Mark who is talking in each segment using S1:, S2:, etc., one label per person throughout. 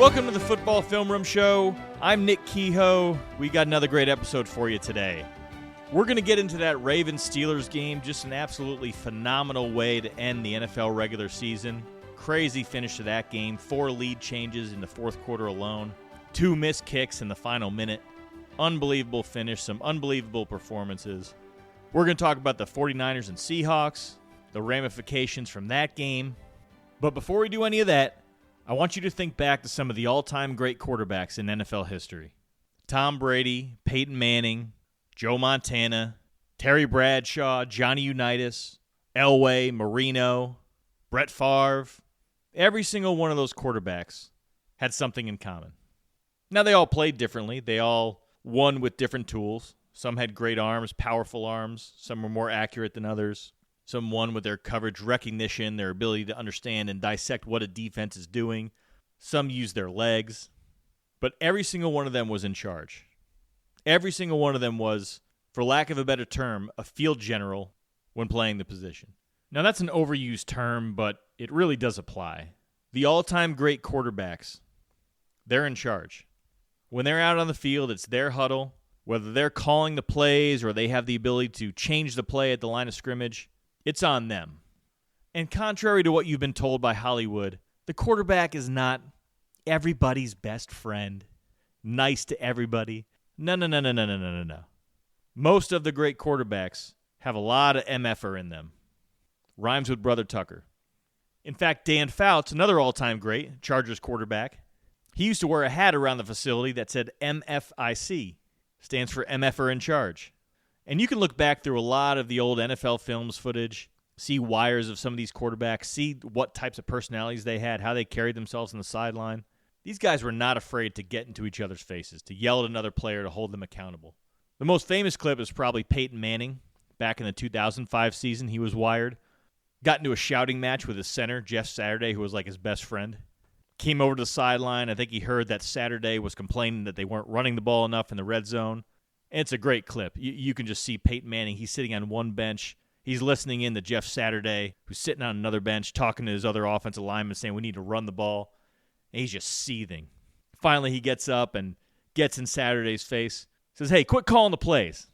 S1: Welcome to the Football Film Room Show. I'm Nick Kehoe. We got another great episode for you today. We're going to get into that Ravens-Steelers game, just an absolutely phenomenal way to end the NFL regular season. Crazy finish to that game, 4 lead changes in the fourth quarter alone, 2 missed kicks in the final minute. Unbelievable finish, some unbelievable performances. We're going to talk about the 49ers and Seahawks, the ramifications from that game. But before we do any of that, I want you to think back to some of the all-time great quarterbacks in NFL history. Tom Brady, Peyton Manning, Joe Montana, Terry Bradshaw, Johnny Unitas, Elway, Marino, Brett Favre. Every single one of those quarterbacks had something in common. Now, they all played differently. They all won with different tools. Some had great arms, powerful arms. Some were more accurate than others. Some won with their coverage recognition, their ability to understand and dissect what a defense is doing. Some used their legs. But every single one of them was in charge. Every single one of them was, for lack of a better term, a field general when playing the position. Now, that's an overused term, but it really does apply. The all-time great quarterbacks, they're in charge. When they're out on the field, it's their huddle. Whether they're calling the plays or they have the ability to change the play at the line of scrimmage, it's on them. And contrary to what you've been told by Hollywood, the quarterback is not everybody's best friend, nice to everybody. No. Most of the great quarterbacks have a lot of MFer in them. Rhymes with Brother Tucker. In fact, Dan Fouts, another all-time great Chargers quarterback, he used to wear a hat around the facility that said MFIC, stands for MFer in charge. And you can look back through a lot of the old NFL films footage, see wires of some of these quarterbacks, see what types of personalities they had, how they carried themselves on the sideline. These guys were not afraid to get into each other's faces, to yell at another player, to hold them accountable. The most famous clip is probably Peyton Manning. Back in the 2005 season, he was wired. Got into a shouting match with his center, Jeff Saturday, who was like his best friend. Came over to the sideline. I think he heard that Saturday was complaining that they weren't running the ball enough in the red zone. And it's a great clip. You can just see Peyton Manning. He's sitting on one bench. He's listening in to Jeff Saturday, who's sitting on another bench, talking to his other offensive lineman, saying, we need to run the ball. And he's just seething. Finally, he gets up and gets in Saturday's face. Says, hey, quit calling the plays.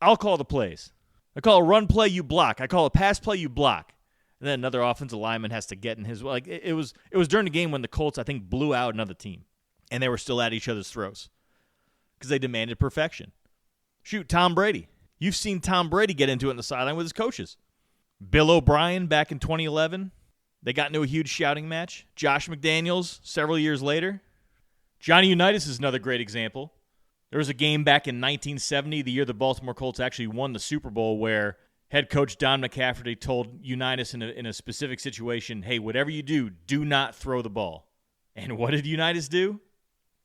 S1: I'll call the plays. I call a run play, you block. I call a pass play, you block. And then another offensive lineman has to get in his way. Like it was during the game when the Colts, I think, blew out another team. And they were still at each other's throats. Because they demanded perfection. Shoot, Tom Brady. You've seen Tom Brady get into it in the sideline with his coaches. Bill O'Brien back in 2011. They got into a huge shouting match. Josh McDaniels several years later. Johnny Unitas is another great example. There was a game back in 1970, the year the Baltimore Colts actually won the Super Bowl, where head coach Don McCafferty told Unitas in a specific situation, hey, whatever you do, do not throw the ball. And what did Unitas do?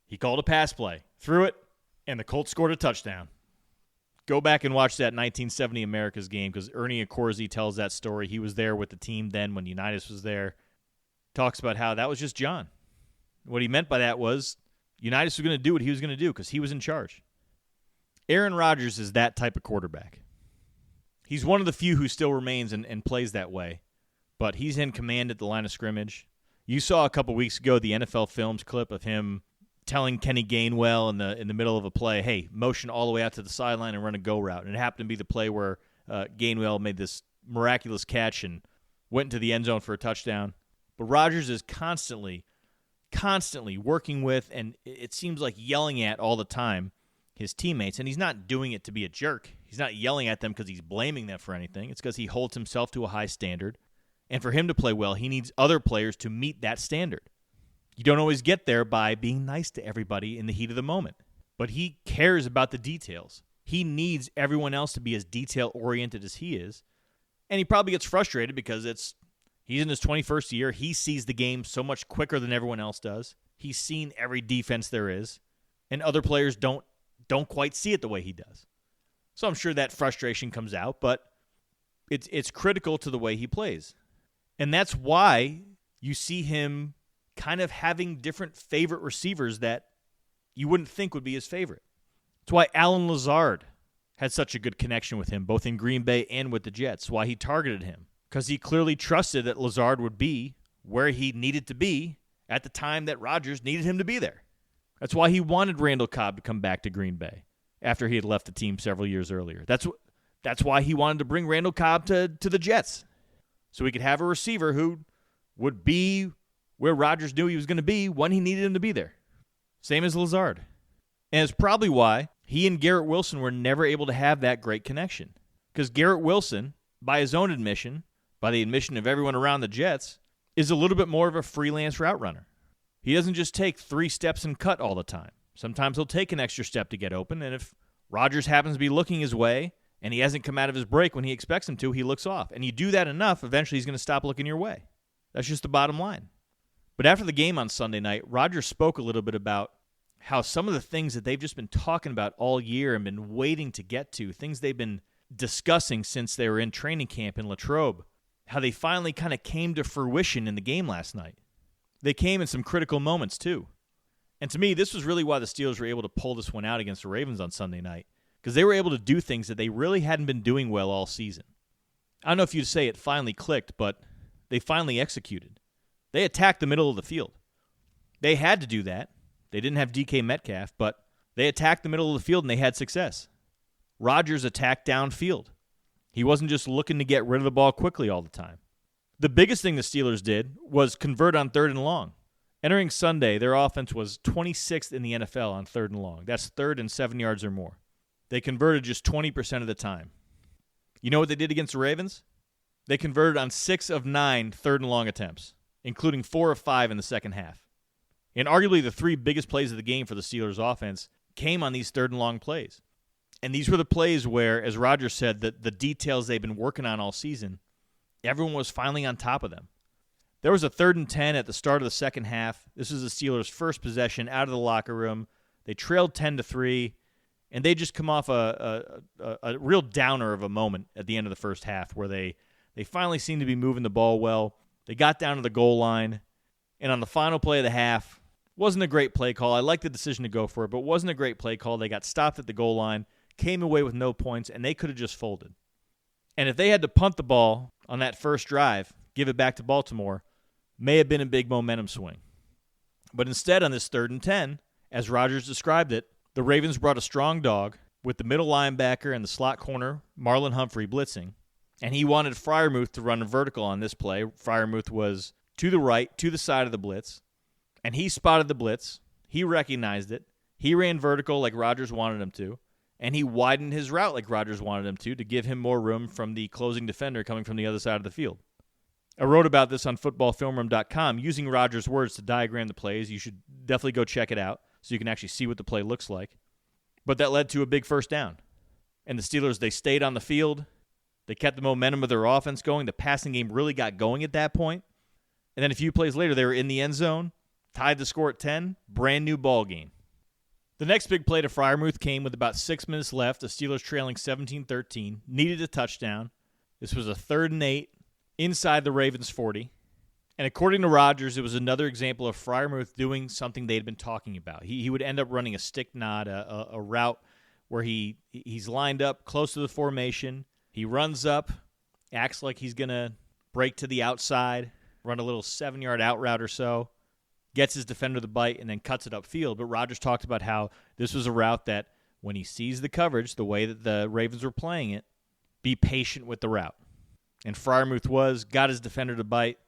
S1: He called a pass play, threw it, and the Colts scored a touchdown. Go back and watch that 1970 America's game because Ernie Accorsi tells that story. He was there with the team then when Unitas was there. Talks about how that was just John. What he meant by that was Unitas was going to do what he was going to do because he was in charge. Aaron Rodgers is that type of quarterback. He's one of the few who still remains and plays that way, but he's in command at the line of scrimmage. You saw a couple weeks ago the NFL Films clip of him telling Kenny Gainwell in the middle of a play, hey, motion all the way out to the sideline and run a go route. And it happened to be the play where Gainwell made this miraculous catch and went into the end zone for a touchdown. But Rodgers is constantly working with, and it seems like yelling at all the time, his teammates. And he's not doing it to be a jerk. He's not yelling at them because he's blaming them for anything. It's because he holds himself to a high standard. And for him to play well, he needs other players to meet that standard. You don't always get there by being nice to everybody in the heat of the moment. But he cares about the details. He needs everyone else to be as detail-oriented as he is. And he probably gets frustrated because he's in his 21st year. He sees the game so much quicker than everyone else does. He's seen every defense there is. And other players don't quite see it the way he does. So I'm sure that frustration comes out, but it's critical to the way he plays. And that's why you see him kind of having different favorite receivers that you wouldn't think would be his favorite. That's why Alan Lazard had such a good connection with him, both in Green Bay and with the Jets, why he targeted him. Because he clearly trusted that Lazard would be where he needed to be at the time that Rodgers needed him to be there. That's why he wanted Randall Cobb to come back to Green Bay after he had left the team several years earlier. That's why he wanted to bring Randall Cobb to the Jets, so he could have a receiver who would be where Rodgers knew he was going to be when he needed him to be there. Same as Lazard. And it's probably why he and Garrett Wilson were never able to have that great connection. Because Garrett Wilson, by his own admission, by the admission of everyone around the Jets, is a little bit more of a freelance route runner. He doesn't just take 3 steps and cut all the time. Sometimes he'll take an extra step to get open, and if Rodgers happens to be looking his way and he hasn't come out of his break when he expects him to, he looks off. And you do that enough, eventually he's going to stop looking your way. That's just the bottom line. But after the game on Sunday night, Rodgers spoke a little bit about how some of the things that they've just been talking about all year and been waiting to get to, things they've been discussing since they were in training camp in Latrobe, how they finally kind of came to fruition in the game last night. They came in some critical moments, too. And to me, this was really why the Steelers were able to pull this one out against the Ravens on Sunday night, because they were able to do things that they really hadn't been doing well all season. I don't know if you'd say it finally clicked, but they finally executed. They attacked the middle of the field. They had to do that. They didn't have DK Metcalf, but they attacked the middle of the field and they had success. Rodgers attacked downfield. He wasn't just looking to get rid of the ball quickly all the time. The biggest thing the Steelers did was convert on 3rd and long. Entering Sunday, their offense was 26th in the NFL on 3rd and long. That's 3rd and 7 yards or more. They converted just 20% of the time. You know what they did against the Ravens? They converted on 6 of 9 3rd and long attempts, including 4 of 5 in the second half. And arguably the 3 biggest plays of the game for the Steelers' offense came on these 3rd and long plays. And these were the plays where, as Rodgers said, the details they've been working on all season, everyone was finally on top of them. There was a 3rd and 10 at the start of the second half. This was the Steelers' first possession out of the locker room. They trailed 10-3, and they just come off a real downer of a moment at the end of the first half where they finally seemed to be moving the ball well. They got down to the goal line, and on the final play of the half, wasn't a great play call. I liked the decision to go for it, but wasn't a great play call. They got stopped at the goal line, came away with no points, and they could have just folded. And if they had to punt the ball on that first drive, give it back to Baltimore, may have been a big momentum swing. But instead, on this 3rd and 10, as Rodgers described it, the Ravens brought a strong dog with the middle linebacker and the slot corner, Marlon Humphrey, blitzing, and he wanted Freiermuth to run vertical on this play. Freiermuth was to the right, to the side of the blitz, and he spotted the blitz. He recognized it. He ran vertical like Rodgers wanted him to, and he widened his route like Rodgers wanted him to give him more room from the closing defender coming from the other side of the field. I wrote about this on footballfilmroom.com using Rodgers' words to diagram the plays. You should definitely go check it out so you can actually see what the play looks like. But that led to a big first down. And the Steelers, they stayed on the field. They kept the momentum of their offense going. The passing game really got going at that point. And then a few plays later, they were in the end zone, tied the score at 10, brand new ball game. The next big play to Freiermuth came with about 6 minutes left, the Steelers trailing 17-13, needed a touchdown. This was a 3rd and 8 inside the Ravens' 40. And according to Rodgers, it was another example of Freiermuth doing something they'd been talking about. He would end up running a stick nod, a route where he's lined up close to the formation. He runs up, acts like he's going to break to the outside, run a little 7-yard out route or so, gets his defender the bite, and then cuts it upfield. But Rodgers talked about how this was a route that when he sees the coverage, the way that the Ravens were playing it, be patient with the route. And Freiermuth got his defender to bite.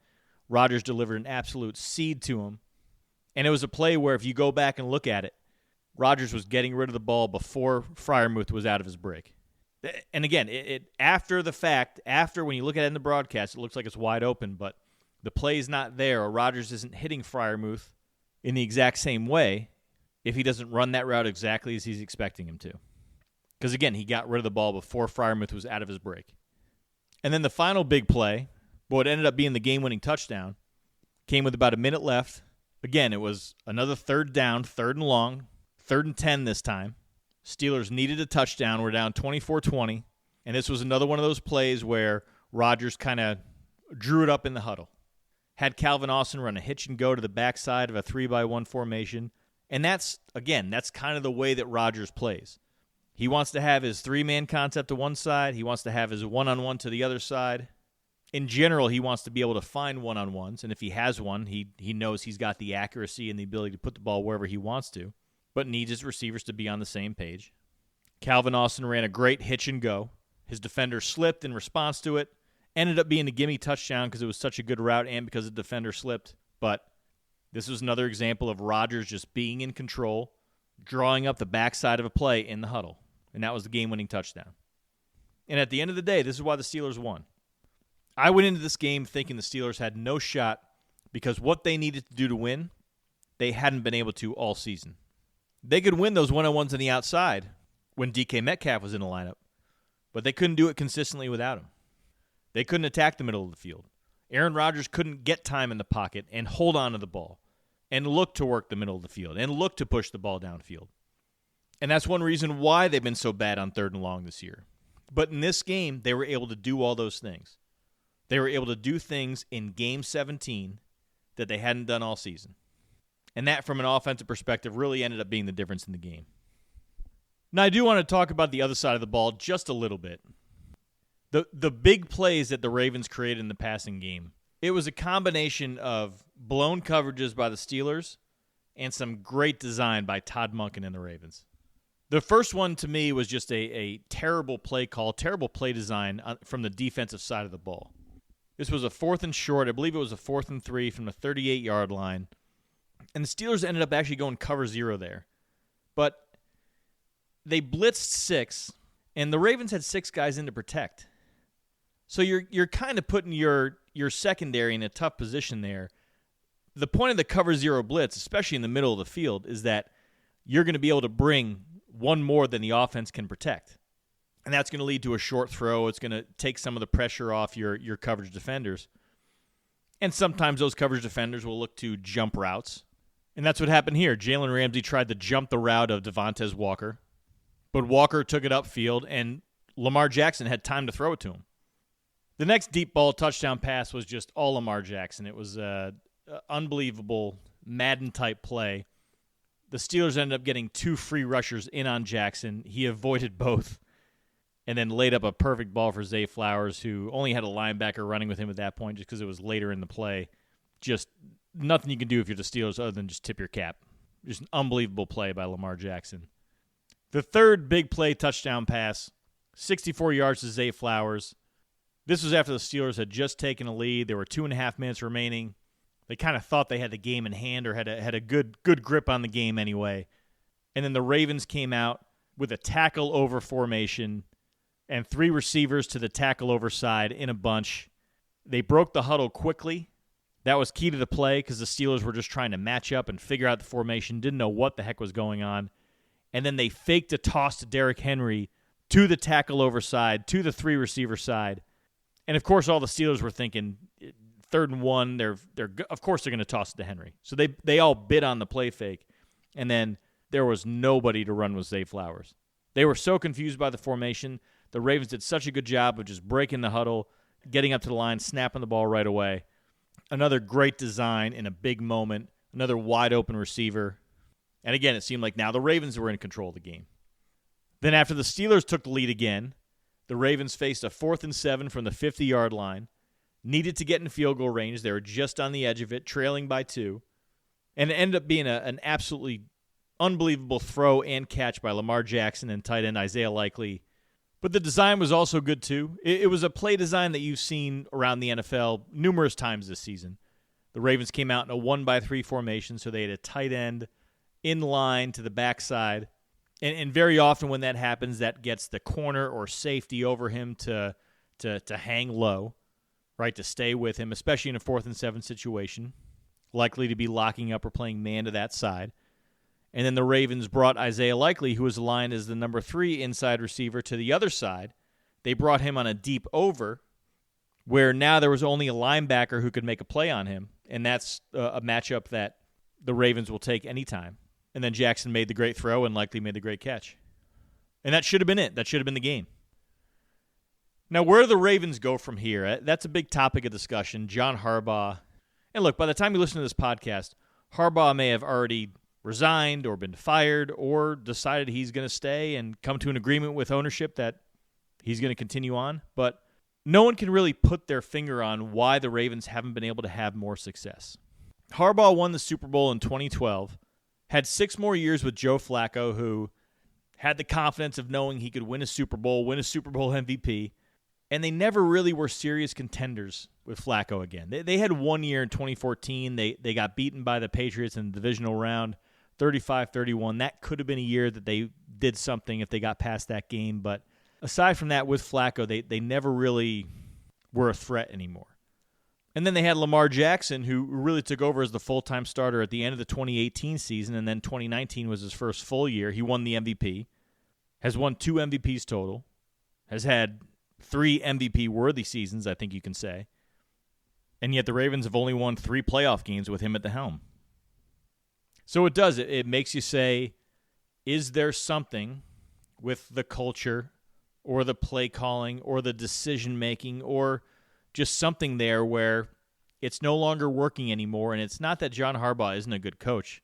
S1: Rodgers delivered an absolute seed to him. And it was a play where if you go back and look at it, Rodgers was getting rid of the ball before Freiermuth was out of his break. And again, it after the fact, after when you look at it in the broadcast, it looks like it's wide open, but the play's not there, or Rodgers isn't hitting Freiermuth in the exact same way if he doesn't run that route exactly as he's expecting him to. Because, again, he got rid of the ball before Freiermuth was out of his break. And then the final big play, what ended up being the game-winning touchdown, came with about a minute left. Again, it was another 3rd down, 3rd and long, 3rd and 10 this time. Steelers needed a touchdown. We're down 24-20. And this was another one of those plays where Rodgers kind of drew it up in the huddle. Had Calvin Austin run a hitch and go to the backside of a 3-by-1 formation. And that's kind of the way that Rodgers plays. He wants to have his 3-man concept to one side. He wants to have his one-on-one to the other side. in general, he wants to be able to find one-on-ones, and if he has one, he knows he's got the accuracy and the ability to put the ball wherever he wants to, but needs his receivers to be on the same page. Calvin Austin ran a great hitch and go. His defender slipped in response to it. Ended up being a gimme touchdown because it was such a good route and because the defender slipped. But this was another example of Rodgers just being in control, drawing up the backside of a play in the huddle. And that was the game-winning touchdown. And at the end of the day, this is why the Steelers won. I went into this game thinking the Steelers had no shot because what they needed to do to win, they hadn't been able to all season. They could win those one-on-ones on the outside when DK Metcalf was in the lineup, but they couldn't do it consistently without him. They couldn't attack the middle of the field. Aaron Rodgers couldn't get time in the pocket and hold on to the ball and look to work the middle of the field and look to push the ball downfield. And that's one reason why they've been so bad on 3rd and long this year. But in this game, they were able to do all those things. They were able to do things in Game 17 that they hadn't done all season. And that, from an offensive perspective, really ended up being the difference in the game. Now, I do want to talk about the other side of the ball just a little bit. The big plays that the Ravens created in the passing game, it was a combination of blown coverages by the Steelers and some great design by Todd Monken and the Ravens. The first one, to me, was just a terrible play call, terrible play design from the defensive side of the ball. This was a 4th and short. I believe it was a 4th and 3 from the 38-yard line. And the Steelers ended up actually going cover 0 there. But they blitzed 6, and the Ravens had 6 guys in to protect. So you're kind of putting your secondary in a tough position there. The point of the cover 0 blitz, especially in the middle of the field, is that you're going to be able to bring one more than the offense can protect. And that's going to lead to a short throw. It's going to take some of the pressure off your coverage defenders. And sometimes those coverage defenders will look to jump routes. And that's what happened here. Jalen Ramsey tried to jump the route of Devontae Walker. But Walker took it upfield, and Lamar Jackson had time to throw it to him. The next deep ball touchdown pass was just all Lamar Jackson. It was an unbelievable Madden-type play. The Steelers ended up getting 2 free rushers in on Jackson. He avoided both and then laid up a perfect ball for Zay Flowers, who only had a linebacker running with him at that point just because it was later in the play. Just nothing you can do if you're the Steelers other than just tip your cap. Just an unbelievable play by Lamar Jackson. The third big play touchdown pass, 64 yards to Zay Flowers. This was after the Steelers had just taken a lead. There were 2.5 minutes remaining. They kind of thought they had the game in hand or had a good grip on the game anyway. And then the Ravens came out with a tackle over formation and 3 receivers to the tackle over side in a bunch. They broke the huddle quickly. That was key to the play because the Steelers were just trying to match up and figure out the formation, didn't know what the heck was going on. And then they faked a toss to Derrick Henry to the tackle over side, to the 3 receiver side. And, of course, all the Steelers were thinking 3rd and 1, they're of course they're going to toss it to Henry. So they all bid on the play fake, and then there was nobody to run with Zay Flowers. They were so confused by the formation. The Ravens did such a good job of just breaking the huddle, getting up to the line, snapping the ball right away. Another great design in a big moment, another wide-open receiver. And, again, it seemed like now the Ravens were in control of the game. Then after the Steelers took the lead again, the Ravens faced a 4th and 7 from the 50-yard line, needed to get in field goal range. They were just on the edge of it, trailing by 2, and it ended up being an absolutely unbelievable throw and catch by Lamar Jackson and tight end Isaiah Likely. But the design was also good, too. It was a play design that you've seen around the NFL numerous times this season. The Ravens came out in a 1-by-3 formation, so they had a tight end in line to the backside. And very often when that happens, that gets the corner or safety over him to hang low, right, to stay with him, especially in a 4th and 7 situation, likely to be locking up or playing man to that side. And then the Ravens brought Isaiah Likely, who was aligned as the number 3 inside receiver, to the other side. They brought him on a deep over, where now there was only a linebacker who could make a play on him, and that's a matchup that the Ravens will take anytime. And then Jackson made the great throw and Likely made the great catch. And that should have been it. That should have been the game. Now, where do the Ravens go from here? That's a big topic of discussion. John Harbaugh. And look, by the time you listen to this podcast, Harbaugh may have already resigned or been fired or decided he's going to stay and come to an agreement with ownership that he's going to continue on. But no one can really put their finger on why the Ravens haven't been able to have more success. Harbaugh won the Super Bowl in 2012, had 6 more years with Joe Flacco, who had the confidence of knowing he could win a Super Bowl MVP, and they never really were serious contenders with Flacco again. They had 1 year in 2014. They got beaten by the Patriots in the divisional round, 35-31. That could have been a year that they did something if they got past that game, but aside from that, with Flacco, they never really were a threat anymore. And then they had Lamar Jackson, who really took over as the full-time starter at the end of the 2018 season, and then 2019 was his first full year. He won the MVP, has won 2 MVPs total, has had 3 MVP-worthy seasons, I think you can say. And yet the Ravens have only won 3 playoff games with him at the helm. So it makes you say, is there something with the culture or the play calling or the decision-making or just something there where it's no longer working anymore? And it's not that John Harbaugh isn't a good coach.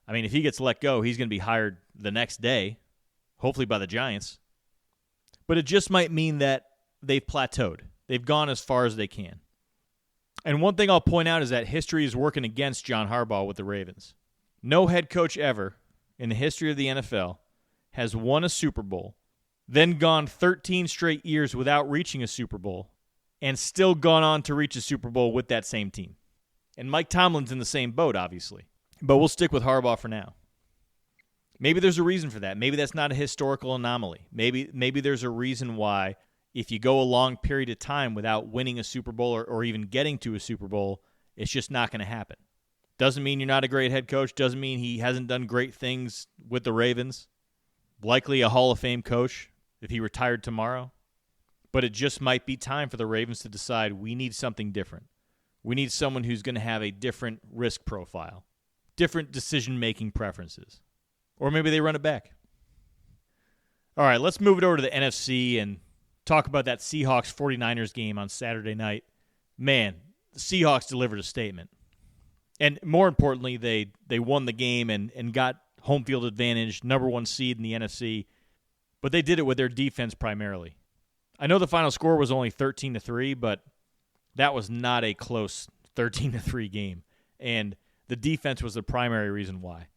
S1: I mean, if he gets let go, he's going to be hired the next day, hopefully by the Giants. But it just might mean that they've plateaued. They've gone as far as they can. And one thing I'll point out is that history is working against John Harbaugh with the Ravens. No head coach ever in the history of the NFL has won a Super Bowl, then gone 13 straight years without reaching a Super Bowl, and still gone on to reach a Super Bowl with that same team. And Mike Tomlin's in the same boat, obviously. But we'll stick with Harbaugh for now. Maybe there's a reason for that. Maybe that's not a historical anomaly. Maybe there's a reason why if you go a long period of time without winning a Super Bowl or even getting to a Super Bowl, it's just not going to happen. Doesn't mean you're not a great head coach. Doesn't mean he hasn't done great things with the Ravens. Likely a Hall of Fame coach if he retired tomorrow. But it just might be time for the Ravens to decide we need something different. We need someone who's going to have a different risk profile, different decision-making preferences. Or maybe they run it back. All right, let's move it over to the NFC and talk about that Seahawks-49ers game on Saturday night. Man, the Seahawks delivered a statement. And more importantly, they won the game and got home field advantage, number 1 seed in the NFC. But they did it with their defense primarily. I know the final score was only 13-3, but that was not a close 13-3 game. And the defense was the primary reason why.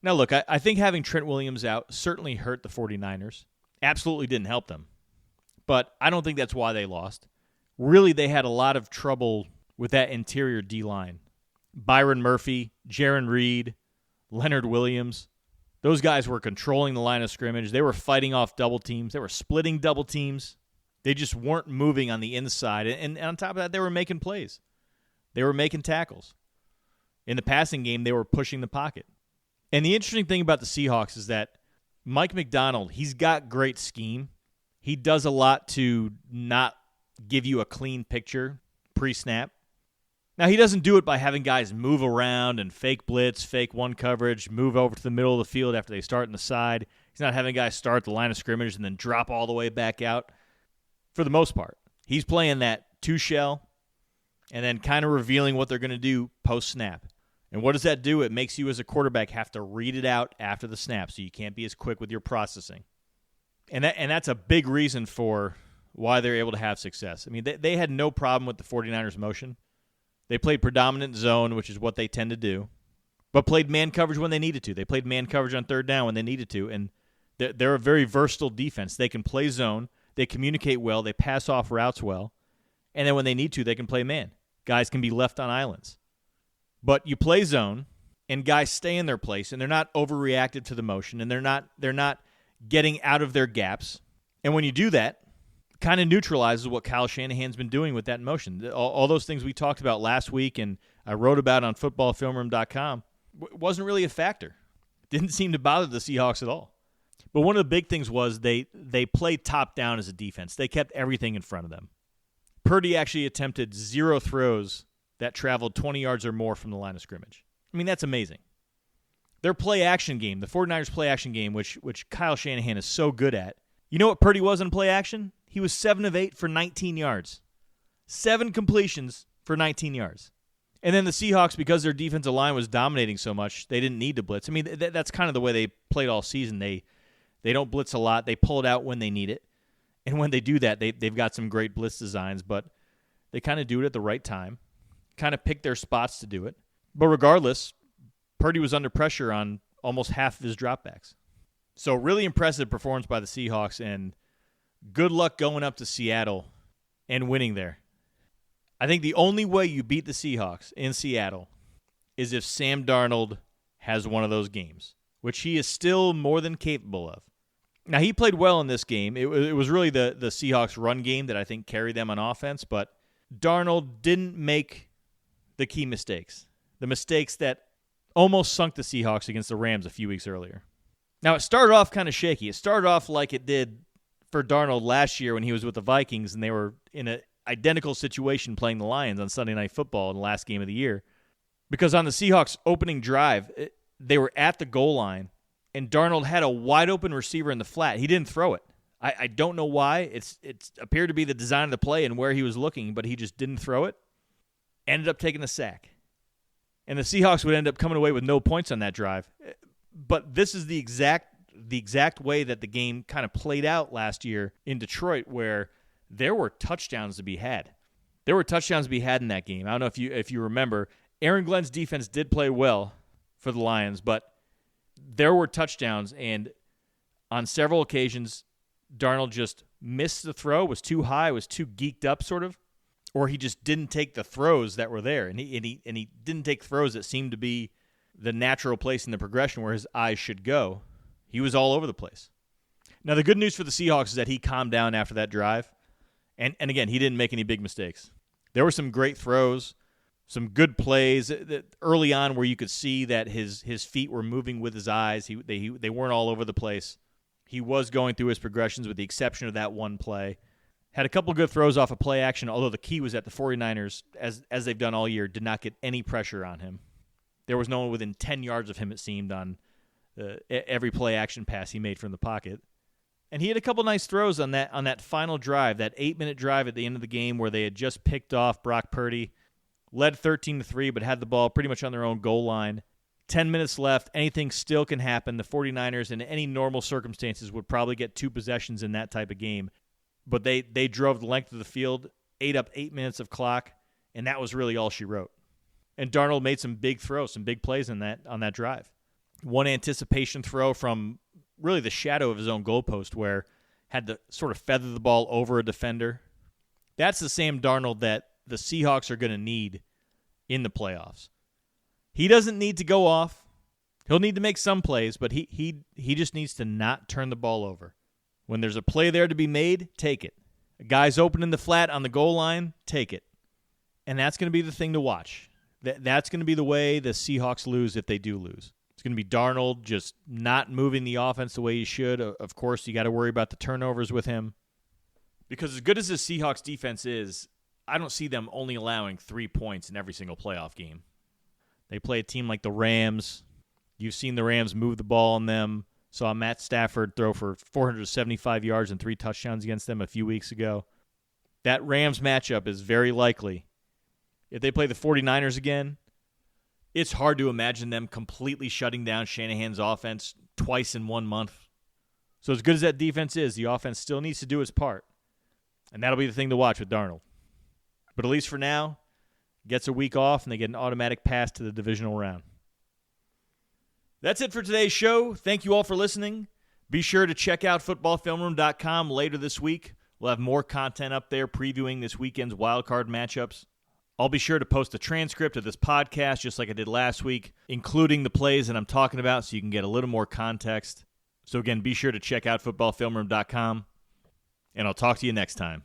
S1: Now, look, I think having Trent Williams out certainly hurt the 49ers. Absolutely didn't help them. But I don't think that's why they lost. Really, they had a lot of trouble with that interior D-line. Byron Murphy, Jaron Reed, Leonard Williams. Those guys were controlling the line of scrimmage. They were fighting off double teams. They were splitting double teams. They just weren't moving on the inside. And on top of that, they were making plays. They were making tackles. In the passing game, they were pushing the pocket. And the interesting thing about the Seahawks is that Mike McDonald, he's got great scheme. He does a lot to not give you a clean picture pre-snap. Now, he doesn't do it by having guys move around and fake blitz, fake one coverage, move over to the middle of the field after they start on the side. He's not having guys start the line of scrimmage and then drop all the way back out. For the most part, he's playing that two-shell and then kind of revealing what they're going to do post-snap. And what does that do? It makes you as a quarterback have to read it out after the snap, so you can't be as quick with your processing. And that's a big reason for why they're able to have success. I mean, they had no problem with the 49ers' motion. They played predominant zone, which is what they tend to do, but played man coverage when they needed to. They played man coverage on third down when they needed to, and they're a very versatile defense. They can play zone. They communicate well. They pass off routes well. And then when they need to, they can play man. Guys can be left on islands. But you play zone, and guys stay in their place, and they're not overreactive to the motion, and they're not getting out of their gaps. And when you do that, kind of neutralizes what Kyle Shanahan's been doing with that motion. All those things we talked about last week and I wrote about on footballfilmroom.com wasn't really a factor. Didn't seem to bother the Seahawks at all. But one of the big things was they played top down as a defense. They kept everything in front of them. Purdy actually attempted 0 throws that traveled 20 yards or more from the line of scrimmage. I mean, that's amazing. Their play-action game, the 49ers play-action game, which Kyle Shanahan is so good at, you know what Purdy was in play-action? He was 7 of 8 for 19 yards. 7 completions for 19 yards. And then the Seahawks, because their defensive line was dominating so much, they didn't need to blitz. I mean, that's kind of the way they played all season. They don't blitz a lot. They pull it out when they need it. And when they do that, they've got some great blitz designs, but they kind of do it at the right time, kind of pick their spots to do it. But regardless, Purdy was under pressure on almost half of his dropbacks. So really impressive performance by the Seahawks, and good luck going up to Seattle and winning there. I think the only way you beat the Seahawks in Seattle is if Sam Darnold has one of those games, which he is still more than capable of. Now, he played well in this game. It was really the Seahawks' run game that I think carried them on offense, but Darnold didn't make the key mistakes, the mistakes that almost sunk the Seahawks against the Rams a few weeks earlier. Now, it started off kind of shaky. It started off like it did for Darnold last year when he was with the Vikings, and they were in an identical situation playing the Lions on Sunday Night Football in the last game of the year. Because on the Seahawks' opening drive, they were at the goal line, and Darnold had a wide-open receiver in the flat. He didn't throw it. I don't know why. It appeared to be the design of the play and where he was looking, but he just didn't throw it. Ended up taking a sack. And the Seahawks would end up coming away with no points on that drive. But this is the exact way that the game kind of played out last year in Detroit, where there were touchdowns to be had. There were touchdowns to be had in that game. I don't know if you remember. Aaron Glenn's defense did play well for the Lions, but there were touchdowns, and on several occasions, Darnold just missed the throw, was too high, was too geeked up sort of, or he just didn't take the throws that were there, and he didn't take throws that seemed to be the natural place in the progression where his eyes should go. He was all over the place. Now, the good news for the Seahawks is that he calmed down after that drive, and again, he didn't make any big mistakes. There were some great throws, some good plays early on where you could see that his feet were moving with his eyes. They weren't all over the place. He was going through his progressions with the exception of that one play. Had a couple good throws off of play action, although the key was that the 49ers, as they've done all year, did not get any pressure on him. There was no one within 10 yards of him, it seemed, on every play action pass he made from the pocket. And he had a couple nice throws on that final drive, that 8-minute drive at the end of the game where they had just picked off Brock Purdy, led 13-3, but had the ball pretty much on their own goal line. 10 minutes left. Anything still can happen. The 49ers, in any normal circumstances, would probably get 2 possessions in that type of game. But they drove the length of the field, ate up 8 minutes of clock, and that was really all she wrote. And Darnold made some big throws, some big plays on that drive. One anticipation throw from really the shadow of his own goalpost where had to sort of feather the ball over a defender. That's the same Darnold that the Seahawks are going to need in the playoffs. He doesn't need to go off. He'll need to make some plays, but he just needs to not turn the ball over. When there's a play there to be made, take it. A guy's open in the flat on the goal line, take it. And that's going to be the thing to watch. That's going to be the way the Seahawks lose if they do lose. It's going to be Darnold just not moving the offense the way he should. Of course, you got to worry about the turnovers with him. Because as good as the Seahawks defense is, I don't see them only allowing 3 points in every single playoff game. They play a team like the Rams. You've seen the Rams move the ball on them. Saw Matt Stafford throw for 475 yards and 3 touchdowns against them a few weeks ago. That Rams matchup is very likely. If they play the 49ers again, it's hard to imagine them completely shutting down Shanahan's offense twice in 1 month. So as good as that defense is, the offense still needs to do its part. And that'll be the thing to watch with Darnold. But at least for now, gets a week off and they get an automatic pass to the divisional round. That's it for today's show. Thank you all for listening. Be sure to check out footballfilmroom.com later this week. We'll have more content up there previewing this weekend's wildcard matchups. I'll be sure to post a transcript of this podcast just like I did last week, including the plays that I'm talking about so you can get a little more context. So again, be sure to check out footballfilmroom.com, and I'll talk to you next time.